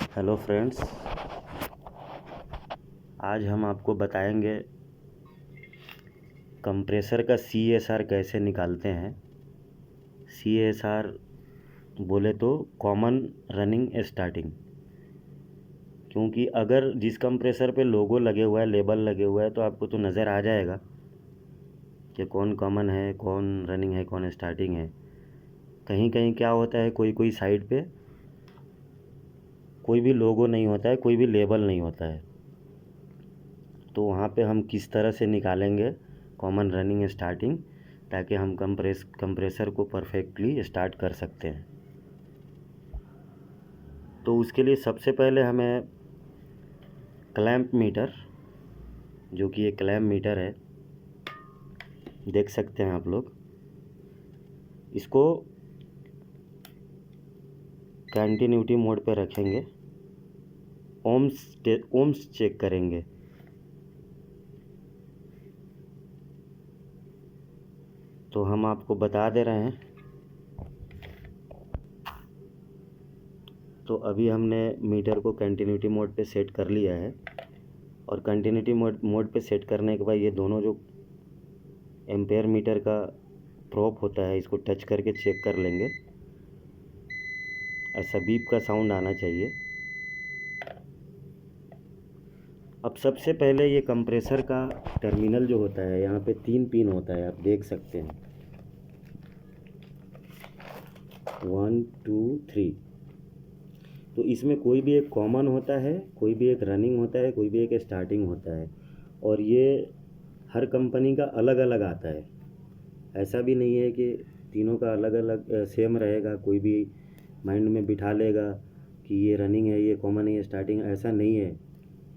Hello friends, आज हम आपको बताएंगे कंप्रेसर का CSR कैसे निकालते हैं। CSR बोले तो कॉमन रनिंग स्टार्टिंग, क्योंकि अगर जिस कंप्रेसर पे लोगो लगे हुआ है, लेबल लगे हुआ है, तो आपको तो नज़र आ जाएगा कि कौन कॉमन है, कौन रनिंग है, कौन स्टार्टिंग है। कहीं कहीं क्या होता है, कोई कोई साइड पे कोई भी लोगो नहीं होता है, कोई भी लेबल नहीं होता है, तो वहाँ पे हम किस तरह से निकालेंगे कॉमन रनिंग स्टार्टिंग, ताकि हम कंप्रेसर को परफेक्टली स्टार्ट कर सकते हैं। तो उसके लिए सबसे पहले हमें क्लैंप मीटर, जो कि ये क्लैंप मीटर है, देख सकते हैं आप लोग, इसको कंटिन्यूटी मोड पे रखेंगे। ओम्स चेक करेंगे। तो हम आपको बता दे रहे हैं। तो अभी हमने मीटर को कंटिन्यूटी मोड पे सेट कर लिया है, और कंटिन्यूटी मोड पे सेट करने के बाद ये दोनों जो एम्पेयर मीटर का प्रोब होता है, इसको टच करके चेक कर लेंगे। ऐसा बीप का साउंड आना चाहिए। अब सबसे पहले ये कंप्रेसर का टर्मिनल जो होता है, यहाँ पे 3 पिन होता है, आप देख सकते हैं 1 2 3। तो इसमें कोई भी एक कॉमन होता है, कोई भी एक रनिंग होता है, कोई भी एक स्टार्टिंग होता है, और ये हर कंपनी का अलग अलग आता है। ऐसा भी नहीं है कि तीनों का अलग अलग सेम रहेगा, कोई भी माइंड में बिठा लेगा कि ये रनिंग है, ये कॉमन है, ये स्टार्टिंग। ऐसा नहीं है।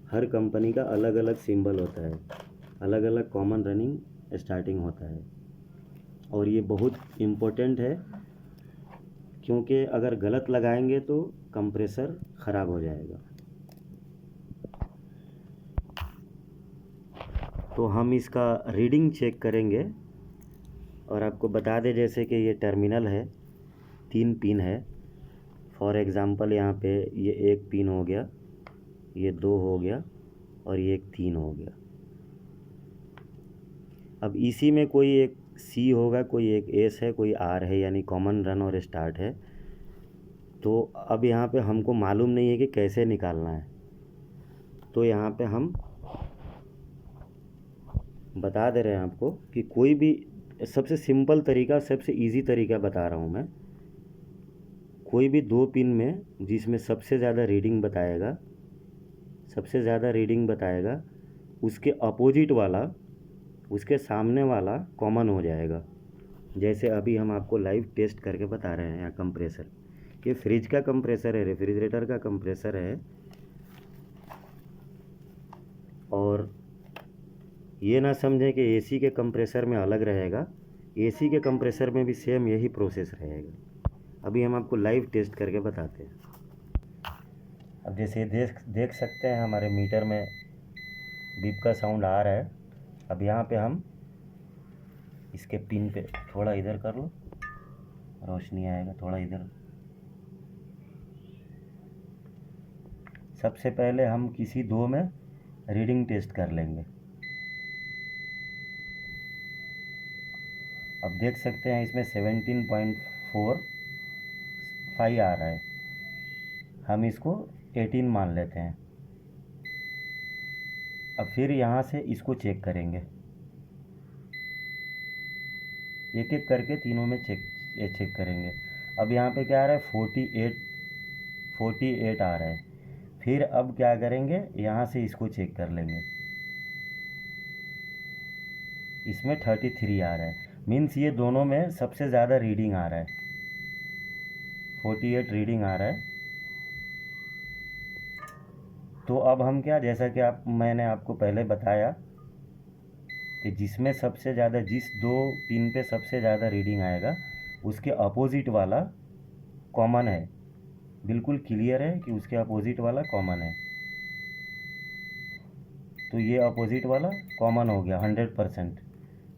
हर कंपनी का अलग अलग सिंबल होता है, अलग अलग कॉमन रनिंग स्टार्टिंग होता है, और ये बहुत इम्पोर्टेंट है, क्योंकि अगर गलत लगाएंगे तो कंप्रेसर ख़राब हो जाएगा। तो हम इसका रीडिंग चेक करेंगे, और आपको बता दें जैसे कि ये टर्मिनल है, 3 पिन है। फॉर एग्ज़ाम्पल यहाँ पे ये 1 पिन हो गया, ये 2 हो गया, और ये 3 हो गया। अब इसी में कोई एक C होगा, कोई एक S है, कोई R है, यानी कॉमन रन और स्टार्ट है। तो अब यहाँ पे हमको मालूम नहीं है कि कैसे निकालना है, तो यहाँ पे हम बता दे रहे हैं आपको कि कोई भी सबसे सिंपल तरीका, सबसे इजी तरीका बता रहा हूँ मैं। कोई भी 2 पिन में जिसमें सबसे ज़्यादा रीडिंग बताएगा, उसके अपोजिट वाला, उसके सामने वाला कॉमन हो जाएगा। जैसे अभी हम आपको लाइव टेस्ट करके बता रहे हैं। यहाँ कंप्रेसर, ये फ्रिज का कंप्रेसर है, रेफ्रिजरेटर का कंप्रेसर है, और ये ना समझें कि AC के कंप्रेसर में अलग रहेगा। AC के कंप्रेसर में भी सेम यही प्रोसेस रहेगा। अभी हम आपको लाइव टेस्ट करके बताते हैं। अब जैसे देख सकते हैं हमारे मीटर में बीप का साउंड आ रहा है। अब यहाँ पे हम इसके पिन पे थोड़ा इधर कर लो, रोशनी आएगा, थोड़ा इधर। सबसे पहले हम किसी 2 में रीडिंग टेस्ट कर लेंगे। अब देख सकते हैं इसमें 17.45 आ रहा है। हम इसको 18 मान लेते हैं। अब फिर यहाँ से इसको चेक करेंगे, एक एक करके तीनों में चेक करेंगे। अब यहाँ पे क्या आ रहा है, 48 आ रहा है। फिर अब क्या करेंगे, यहाँ से इसको चेक कर लेंगे, इसमें 33 आ रहा है। मीन्स ये दोनों में सबसे ज़्यादा रीडिंग आ रहा है, 48 रीडिंग आ रहा है। तो अब हम क्या, जैसा कि मैंने आपको पहले बताया कि जिसमें सबसे ज़्यादा, जिस 2 पिन पे सबसे ज़्यादा रीडिंग आएगा, उसके अपोजिट वाला कॉमन है। बिल्कुल क्लियर है कि उसके अपोजिट वाला कॉमन है। तो ये अपोजिट वाला कॉमन हो गया 100%।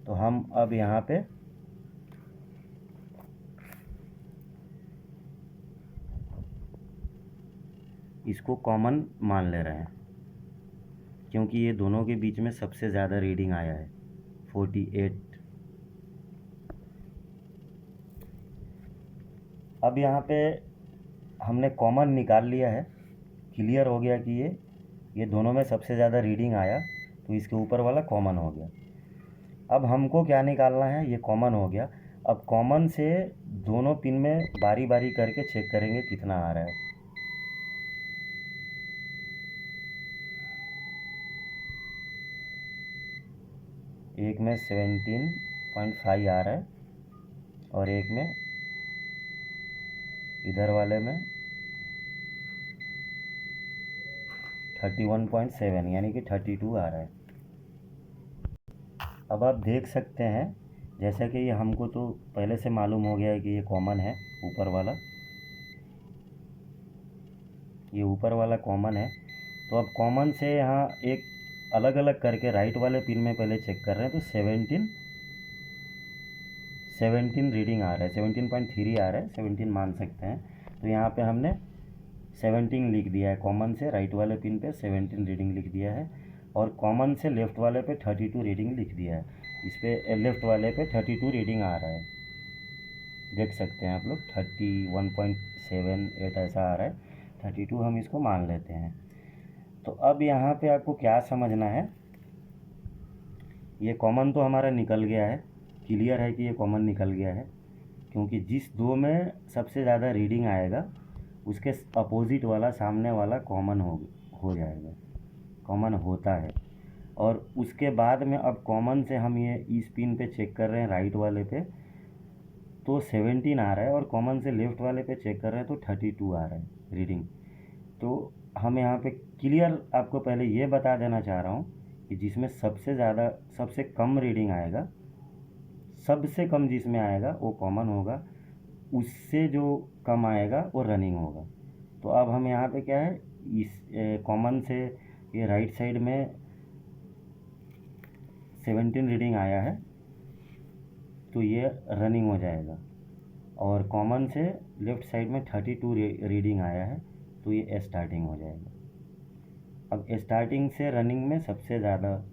तो हम अब यहाँ पे इसको कॉमन मान ले रहे हैं, क्योंकि ये दोनों के बीच में सबसे ज़्यादा रीडिंग आया है 48। अब यहाँ पे हमने कॉमन निकाल लिया है, क्लियर हो गया कि ये दोनों में सबसे ज़्यादा रीडिंग आया, तो इसके ऊपर वाला कॉमन हो गया। अब हमको क्या निकालना है, ये कॉमन हो गया। अब कॉमन से दोनों पिन में बारी बारी करके चेक करेंगे कितना आ रहा है। एक में 17.5 आ रहा है और एक में इधर वाले में 31.7 यानी कि 32 आ रहा है। अब आप देख सकते हैं, जैसा कि ये हमको तो पहले से मालूम हो गया है कि ये कॉमन है, ऊपर वाला, ये ऊपर वाला कॉमन है। तो अब कॉमन से यहाँ एक अलग अलग करके राइट वाले पिन में पहले चेक कर रहे हैं, तो 17 रीडिंग आ रहा है, 17.3 आ रहा है, 17 मान सकते हैं। तो यहाँ पे हमने 17 लिख दिया है, कॉमन से राइट वाले पिन पे 17 रीडिंग लिख दिया है, और कॉमन से लेफ़्ट वाले पे 32 रीडिंग लिख दिया है। इस पे लेफ़्ट वाले पे 32 रीडिंग आ रहा है, देख सकते हैं आप लोग, 31.78 ऐसा आ रहा है, 32 हम इसको मान लेते हैं। तो अब यहाँ पे आपको क्या समझना है, ये कॉमन तो हमारा निकल गया है, क्लियर है कि ये कॉमन निकल गया है, क्योंकि जिस दो में सबसे ज़्यादा रीडिंग आएगा उसके अपोजिट वाला, सामने वाला कॉमन हो जाएगा, कॉमन होता है। और उसके बाद में अब कॉमन से हम ये इस पिन पे चेक कर रहे हैं राइट वाले पे, तो 17 आ रहा है, और कॉमन से लेफ़्ट वाले पे चेक कर रहे हैं तो 32 आ रहा है रीडिंग। तो हम यहाँ पे क्लियर आपको पहले ये बता देना चाह रहा हूँ कि जिसमें सबसे ज़्यादा, सबसे कम रीडिंग आएगा, सबसे कम जिसमें आएगा वो कॉमन होगा, उससे जो कम आएगा वो रनिंग होगा। तो अब हम यहाँ पे क्या है, इस कॉमन से ये राइट साइड में 17 रीडिंग आया है तो ये रनिंग हो जाएगा, और कॉमन से लेफ़्ट साइड में 32 रीडिंग आया है तो ये स्टार्टिंग हो जाएगा। अब स्टार्टिंग से रनिंग में सबसे ज़्यादा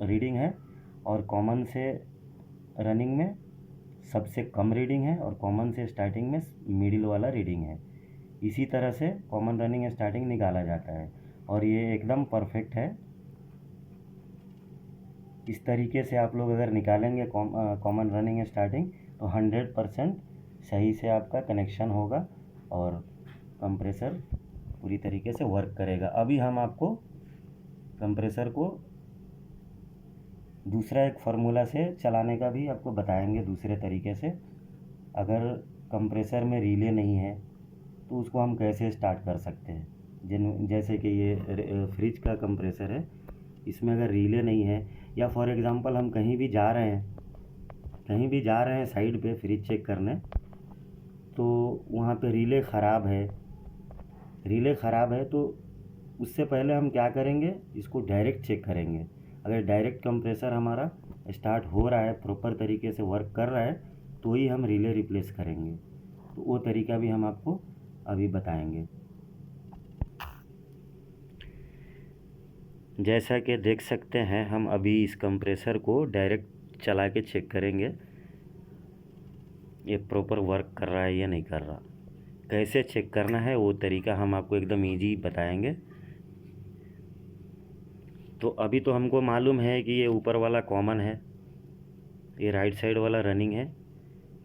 रीडिंग है, और कॉमन से रनिंग में सबसे कम रीडिंग है, और कॉमन से स्टार्टिंग में मिडिल वाला रीडिंग है। इसी तरह से कॉमन रनिंग स्टार्टिंग निकाला जाता है, और ये एकदम परफेक्ट है। इस तरीके से आप लोग अगर निकालेंगे कॉमन रनिंग स्टार्टिंग, तो 100% सही से आपका कनेक्शन होगा और कंप्रेसर पूरी तरीके से वर्क करेगा। अभी हम आपको कंप्रेसर को दूसरा एक फार्मूला से चलाने का भी आपको बताएंगे, दूसरे तरीके से। अगर कंप्रेसर में रिले नहीं है तो उसको हम कैसे स्टार्ट कर सकते हैं। जैसे कि ये फ्रिज का कंप्रेसर है, इसमें अगर रिले नहीं है, या फॉर एग्ज़ाम्पल हम कहीं भी जा रहे हैं साइड पे फ्रिज चेक करने, तो वहाँ पे रिले ख़राब है, तो उससे पहले हम क्या करेंगे, इसको डायरेक्ट चेक करेंगे। अगर डायरेक्ट कंप्रेसर हमारा स्टार्ट हो रहा है, प्रॉपर तरीके से वर्क कर रहा है, तो ही हम रिले रिप्लेस करेंगे। तो वो तरीका भी हम आपको अभी बताएंगे। जैसा कि देख सकते हैं, हम अभी इस कंप्रेसर को डायरेक्ट चला के चेक करेंगे ये प्रॉपर वर्क कर रहा है या नहीं कर रहा। कैसे चेक करना है वो तरीका हम आपको एकदम ईजी बताएंगे। तो अभी तो हमको मालूम है कि ये ऊपर वाला कॉमन है, ये राइट साइड वाला रनिंग है,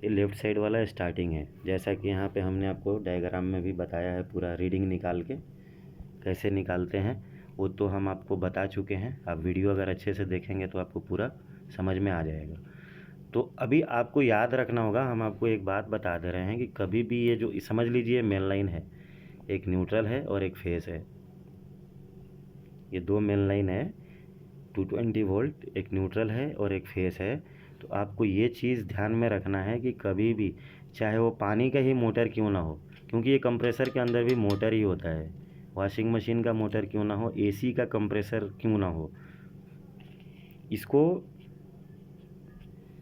ये लेफ़्ट साइड वाला स्टार्टिंग है। जैसा कि यहाँ पे हमने आपको डायग्राम में भी बताया है, पूरा रीडिंग निकाल के कैसे निकालते हैं वो तो हम आपको बता चुके हैं। आप वीडियो अगर अच्छे से देखेंगे तो आपको पूरा समझ में आ जाएगा। तो अभी आपको याद रखना होगा, हम आपको एक बात बता दे रहे हैं कि कभी भी ये जो समझ लीजिए मेन लाइन है, एक न्यूट्रल है और एक फेस है, ये दो मेन लाइन है, 220 वोल्ट, एक न्यूट्रल है और एक फेस है। तो आपको ये चीज़ ध्यान में रखना है कि कभी भी, चाहे वो पानी का ही मोटर क्यों ना हो, क्योंकि ये कंप्रेसर के अंदर भी मोटर ही होता है, वॉशिंग मशीन का मोटर क्यों ना हो, एसी का कंप्रेसर क्यों ना हो,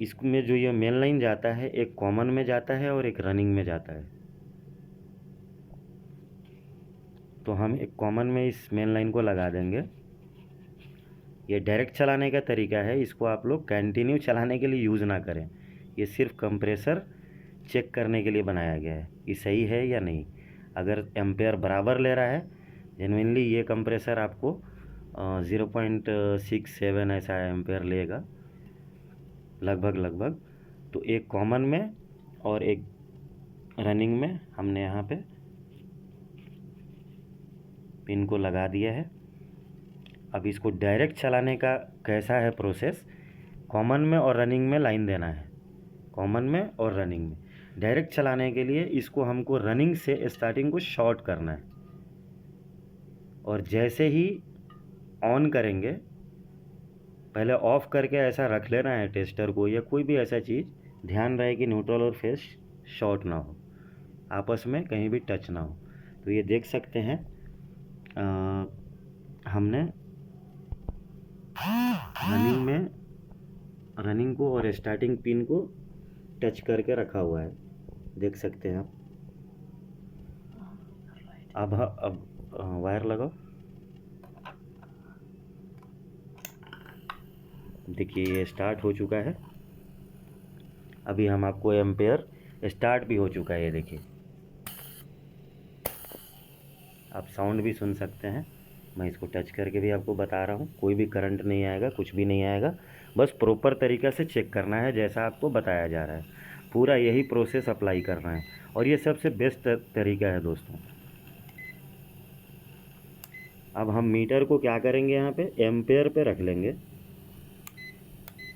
इसमें जो ये मेन लाइन जाता है, एक कॉमन में जाता है और एक रनिंग में जाता है। तो हम एक कॉमन में इस मेन लाइन को लगा देंगे। ये डायरेक्ट चलाने का तरीका है, इसको आप लोग कंटिन्यू चलाने के लिए यूज़ ना करें। ये सिर्फ कंप्रेसर चेक करने के लिए बनाया गया है कि सही है या नहीं। अगर एम्पेयर बराबर ले रहा है जेन्युइनली, ये कंप्रेसर आपको 0.67 ऐसा एम्पेयर लेगा लगभग। तो एक कॉमन में और एक रनिंग में हमने यहाँ पे पिन को लगा दिया है। अब इसको डायरेक्ट चलाने का कैसा है प्रोसेस, कॉमन में और रनिंग में लाइन देना है, कॉमन में और रनिंग में। डायरेक्ट चलाने के लिए इसको हमको रनिंग से स्टार्टिंग को शॉर्ट करना है, और जैसे ही ऑन करेंगे पहले ऑफ करके ऐसा रख लेना है टेस्टर को या कोई भी ऐसा चीज़, ध्यान रहे कि न्यूट्रल और फेस शॉर्ट ना हो, आपस में कहीं भी टच ना हो। तो ये देख सकते हैं हमने रनिंग को और स्टार्टिंग पिन को टच करके रखा हुआ है, देख सकते हैं आप। अब वायर लगाओ, देखिए ये स्टार्ट हो चुका है। अभी हम आपको एम्पेयर स्टार्ट भी हो चुका है, ये देखिए आप साउंड भी सुन सकते हैं। मैं इसको टच करके भी आपको बता रहा हूँ, कोई भी करंट नहीं आएगा, कुछ भी नहीं आएगा, बस प्रॉपर तरीक़ा से चेक करना है जैसा आपको बताया जा रहा है। पूरा यही प्रोसेस अप्लाई करना है और ये सबसे बेस्ट तरीका है दोस्तों। अब हम मीटर को क्या करेंगे, यहाँ पे एम्पेयर पे रख लेंगे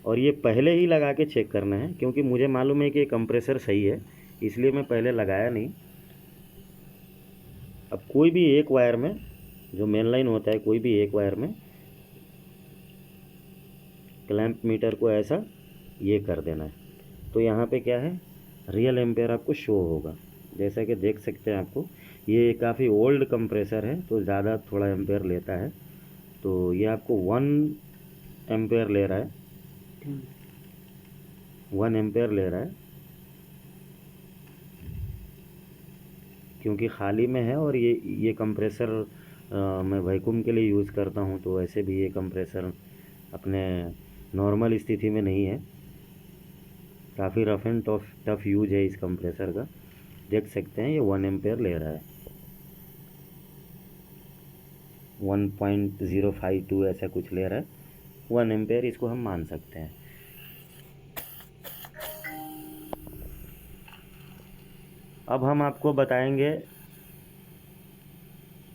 और ये पहले ही लगा के चेक करना है, क्योंकि मुझे मालूम है कि ये कंप्रेसर सही है, इसलिए मैं पहले लगाया नहीं। अब कोई भी एक वायर में, जो मेन लाइन होता है, कोई भी एक वायर में क्लैंप मीटर को ऐसा ये कर देना है। तो यहाँ पे क्या है, रियल एम्पेयर आपको शो होगा, जैसा कि देख सकते हैं आपको। ये काफ़ी ओल्ड कंप्रेसर है तो ज़्यादा थोड़ा एम्पेयर लेता है, तो ये आपको 1 एम्पेयर ले रहा है, 1 एम्पेयर ले रहा है, क्योंकि खाली में है। और ये कंप्रेसर मैं वैक्यूम के लिए यूज़ करता हूँ, तो वैसे भी ये कंप्रेसर अपने नॉर्मल स्थिति में नहीं है, काफ़ी रफ एंड टफ यूज है इस कंप्रेसर का। देख सकते हैं ये 1 एम्पेयर ले रहा है, 1.052 ऐसा कुछ ले रहा है, 1 एम्पेयर इसको हम मान सकते हैं। अब हम आपको बताएंगे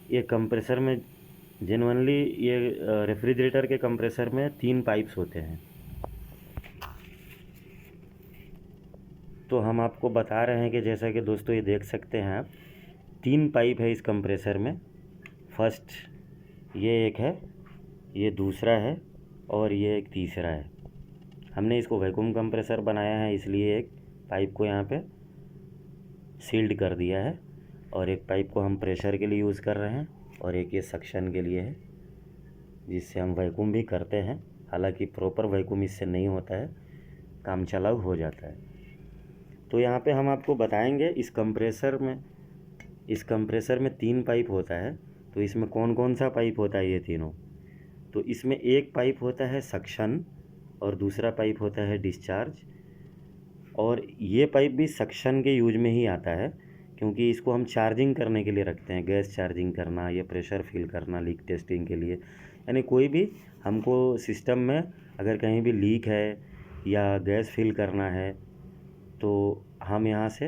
ये कंप्रेसर में जेन्युइनली, ये रेफ्रिजरेटर के कंप्रेसर में 3 पाइप्स होते हैं। तो हम आपको बता रहे हैं कि जैसा कि दोस्तों ये देख सकते हैं आप, 3 पाइप है इस कंप्रेसर में। फर्स्ट ये एक है, ये दूसरा है और ये एक तीसरा है। हमने इसको वैक्यूम कंप्रेसर बनाया है, इसलिए एक पाइप को यहाँ पे सील्ड कर दिया है और एक पाइप को हम प्रेशर के लिए यूज़ कर रहे हैं और एक ये सक्शन के लिए है, जिससे हम वैक्यूम भी करते हैं। हालांकि प्रॉपर वैक्यूम इससे नहीं होता है, काम चलाऊ हो जाता है। तो यहाँ पे हम आपको बताएंगे इस कंप्रेसर में 3 पाइप होता है। तो इसमें कौन कौन सा पाइप होता है, ये तीनों। तो इसमें एक पाइप होता है सक्शन और दूसरा पाइप होता है डिस्चार्ज, और ये पाइप भी सक्शन के यूज में ही आता है, क्योंकि इसको हम चार्जिंग करने के लिए रखते हैं, गैस चार्जिंग करना या प्रेशर फिल करना लीक टेस्टिंग के लिए। यानी कोई भी हमको सिस्टम में अगर कहीं भी लीक है या गैस फिल करना है, तो हम यहाँ से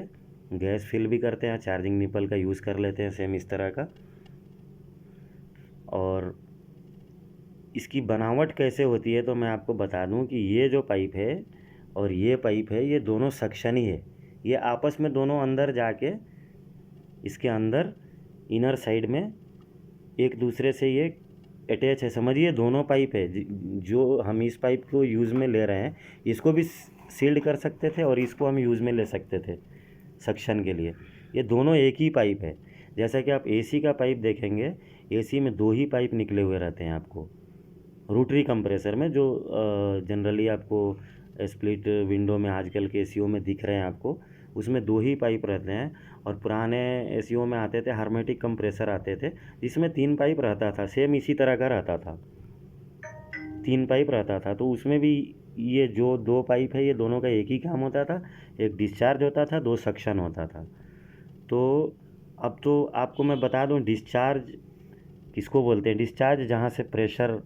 गैस फिल भी करते हैं, चार्जिंग निपल का यूज़ कर लेते हैं सेम इस तरह का। और इसकी बनावट कैसे होती है तो मैं आपको बता दूं कि ये जो पाइप है और ये पाइप है, ये दोनों सक्शन ही है। ये आपस में दोनों अंदर जाके इसके अंदर इनर साइड में एक दूसरे से ये अटैच है। समझिए दोनों पाइप है, जो हम इस पाइप को यूज़ में ले रहे हैं, इसको भी सील्ड कर सकते थे और इसको हम यूज़ में ले सकते थे सक्शन के लिए। ये दोनों एक ही पाइप है। जैसा कि आप एसी का पाइप देखेंगे, एसी में 2 ही पाइप निकले हुए रहते हैं आपको रोटरी कंप्रेसर में, जो जनरली आपको स्प्लिट विंडो में आजकल के एसीओ में दिख रहे हैं आपको, उसमें 2 ही पाइप रहते हैं। और पुराने एसीओ में आते थे हर्मेटिक कंप्रेसर आते थे, जिसमें 3 पाइप रहता था, सेम इसी तरह का रहता था, 3 पाइप रहता था। तो उसमें भी ये जो 2 पाइप है, ये दोनों का एक ही काम होता था, एक डिस्चार्ज होता था, 2 सक्शन होता था। तो अब तो आपको मैं बता दूं, डिस्चार्ज किसको बोलते हैं। डिस्चार्ज जहाँ से प्रेशर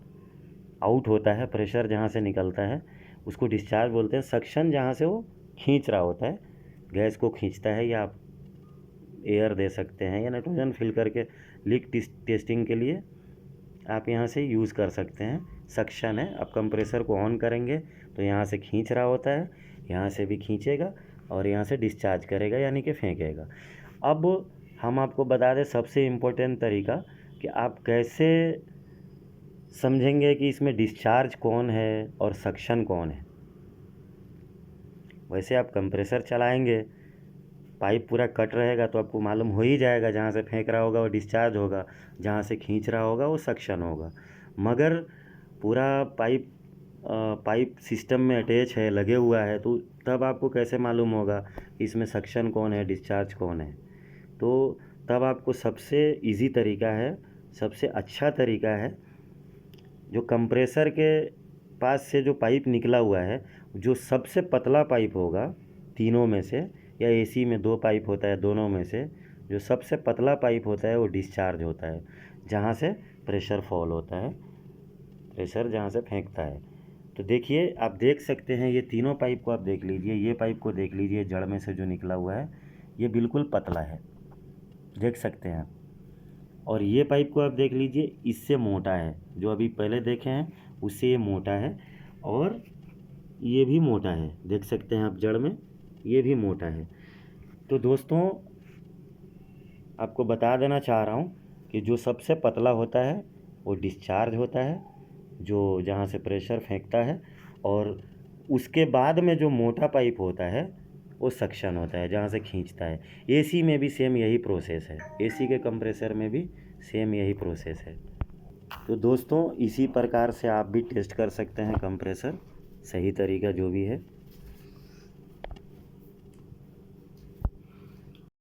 आउट होता है, प्रेशर जहाँ से निकलता है, उसको डिस्चार्ज बोलते हैं। सक्शन जहाँ से वो खींच रहा होता है, गैस को खींचता है, या आप एयर दे सकते हैं, या नाइट्रोजन फिल करके लीक टेस्टिंग के लिए आप यहाँ से यूज़ कर सकते हैं। सक्शन है। अब कंप्रेसर को ऑन करेंगे तो यहाँ से खींच रहा होता है, यहाँ से भी खींचेगा और यहाँ से डिस्चार्ज करेगा, यानी कि फेंकेगा। अब हम आपको बता दें सबसे इम्पोर्टेंट तरीका कि आप कैसे समझेंगे कि इसमें डिस्चार्ज कौन है और सक्शन कौन है। वैसे आप कंप्रेसर चलाएंगे, पाइप पूरा कट रहेगा तो आपको मालूम हो ही जाएगा, जहाँ से फेंक रहा होगा वो डिस्चार्ज होगा, जहाँ से खींच रहा होगा वो सक्शन होगा। मगर पूरा पाइप सिस्टम में अटैच है, लगे हुआ है, तो तब आपको कैसे मालूम होगा कि इसमें सक्शन कौन है, डिस्चार्ज कौन है। तो तब आपको सबसे इजी तरीका है, सबसे अच्छा तरीका है, जो कंप्रेसर के पास से जो पाइप निकला हुआ है, जो सबसे पतला पाइप होगा तीनों में से, या एसी में 2 पाइप होता है, दोनों में से जो सबसे पतला पाइप होता है वो डिस्चार्ज होता है, जहाँ से प्रेशर फॉल होता है, प्रेशर जहाँ से फेंकता है। तो देखिए, आप देख सकते हैं, ये तीनों पाइप को आप देख लीजिए, ये पाइप को देख लीजिए, जड़ में से जो निकला हुआ है ये बिल्कुल पतला है, देख सकते हैं आप। और ये पाइप को आप देख लीजिए, इससे मोटा है, जो अभी पहले देखे हैं उससे ये मोटा है, और ये भी मोटा है, देख सकते हैं आप जड़ में, ये भी मोटा है। तो दोस्तों, आपको बता देना चाह रहा हूँ कि जो सबसे पतला होता है वो डिस्चार्ज होता है, जो जहाँ से प्रेशर फेंकता है, और उसके बाद में जो मोटा पाइप होता है वो सक्शन होता है, जहाँ से खींचता है। एसी में भी सेम यही प्रोसेस है, एसी के कंप्रेसर में भी सेम यही प्रोसेस है। तो दोस्तों, इसी प्रकार से आप भी टेस्ट कर सकते हैं कंप्रेसर, सही तरीका जो भी है।